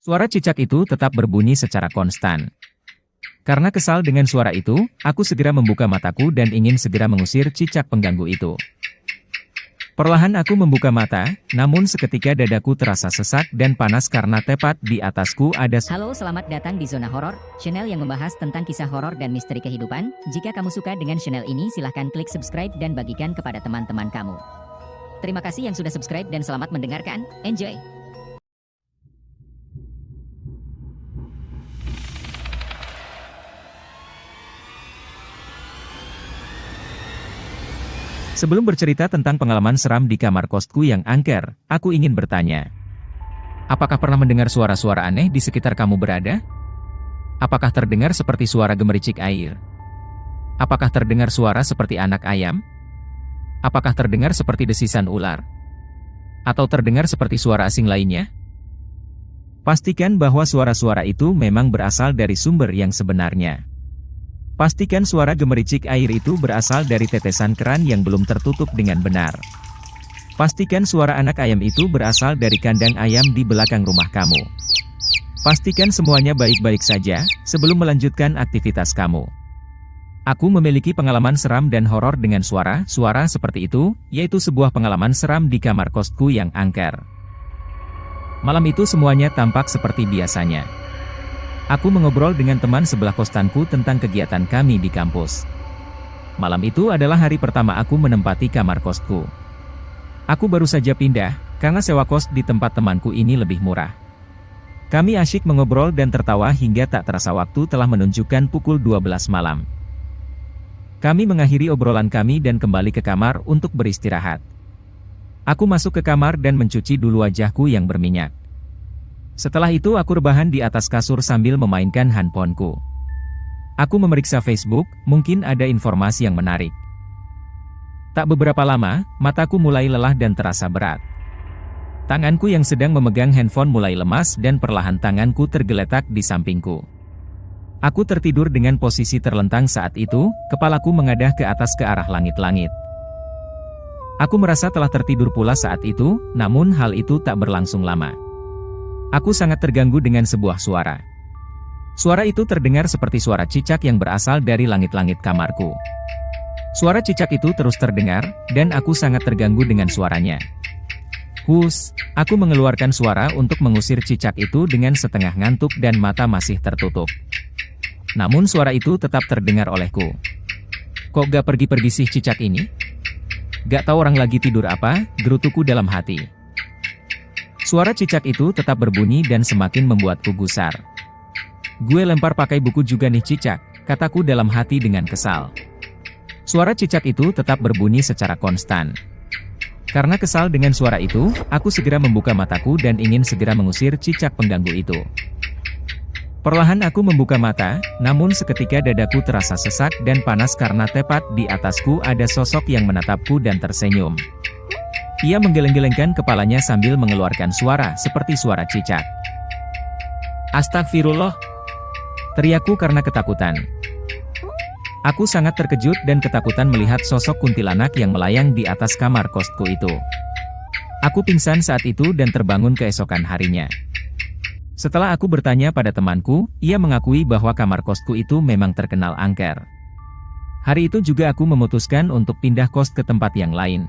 Suara cicak itu tetap berbunyi secara konstan. Karena kesal dengan suara itu, aku segera membuka mataku dan ingin segera mengusir cicak pengganggu itu. Perlahan aku membuka mata, namun seketika dadaku terasa sesak dan panas karena tepat di atasku ada... Halo, selamat datang di Zona Horor, channel yang membahas tentang kisah horor dan misteri kehidupan. Jika kamu suka dengan channel ini, silahkan klik subscribe dan bagikan kepada teman-teman kamu. Terima kasih yang sudah subscribe dan selamat mendengarkan. Enjoy! Sebelum bercerita tentang pengalaman seram di kamar kosku yang angker, aku ingin bertanya. Apakah pernah mendengar suara-suara aneh di sekitar kamu berada? Apakah terdengar seperti suara gemericik air? Apakah terdengar suara seperti anak ayam? Apakah terdengar seperti desisan ular? Atau terdengar seperti suara asing lainnya? Pastikan bahwa suara-suara itu memang berasal dari sumber yang sebenarnya. Pastikan suara gemericik air itu berasal dari tetesan keran yang belum tertutup dengan benar. Pastikan suara anak ayam itu berasal dari kandang ayam di belakang rumah kamu. Pastikan semuanya baik-baik saja sebelum melanjutkan aktivitas kamu. Aku memiliki pengalaman seram dan horor dengan suara-suara seperti itu, yaitu sebuah pengalaman seram di kamar kosku yang angker. Malam itu semuanya tampak seperti biasanya. Aku mengobrol dengan teman sebelah kostanku tentang kegiatan kami di kampus. Malam itu adalah hari pertama aku menempati kamar kosku. Aku baru saja pindah, karena sewa kos di tempat temanku ini lebih murah. Kami asyik mengobrol dan tertawa hingga tak terasa waktu telah menunjukkan pukul 12 malam. Kami mengakhiri obrolan kami dan kembali ke kamar untuk beristirahat. Aku masuk ke kamar dan mencuci dulu wajahku yang berminyak. Setelah itu aku rebahan di atas kasur sambil memainkan handphoneku. Aku memeriksa Facebook, mungkin ada informasi yang menarik. Tak beberapa lama, mataku mulai lelah dan terasa berat. Tanganku yang sedang memegang handphone mulai lemas dan perlahan tanganku tergeletak di sampingku. Aku tertidur dengan posisi terlentang saat itu, kepalaku mengadah ke atas ke arah langit-langit. Aku merasa telah tertidur pula saat itu, namun hal itu tak berlangsung lama. Aku sangat terganggu dengan sebuah suara. Suara itu terdengar seperti suara cicak yang berasal dari langit-langit kamarku. Suara cicak itu terus terdengar, dan aku sangat terganggu dengan suaranya. Hus, aku mengeluarkan suara untuk mengusir cicak itu dengan setengah ngantuk dan mata masih tertutup. Namun suara itu tetap terdengar olehku. Kok gak pergi-pergi sih cicak ini? Gak tahu orang lagi tidur apa, gerutuku dalam hati. Suara cicak itu tetap berbunyi dan semakin membuatku gusar. Gue lempar pakai buku juga nih cicak, kataku dalam hati dengan kesal. Suara cicak itu tetap berbunyi secara konstan. Karena kesal dengan suara itu, aku segera membuka mataku dan ingin segera mengusir cicak pengganggu itu. Perlahan aku membuka mata, namun seketika dadaku terasa sesak dan panas karena tepat di atasku ada sosok yang menatapku dan tersenyum. Ia menggeleng-gelengkan kepalanya sambil mengeluarkan suara seperti suara cicak. Astagfirullah! Teriakku karena ketakutan. Aku sangat terkejut dan ketakutan melihat sosok kuntilanak yang melayang di atas kamar kosku itu. Aku pingsan saat itu dan terbangun keesokan harinya. Setelah aku bertanya pada temanku, ia mengakui bahwa kamar kosku itu memang terkenal angker. Hari itu juga aku memutuskan untuk pindah kos ke tempat yang lain.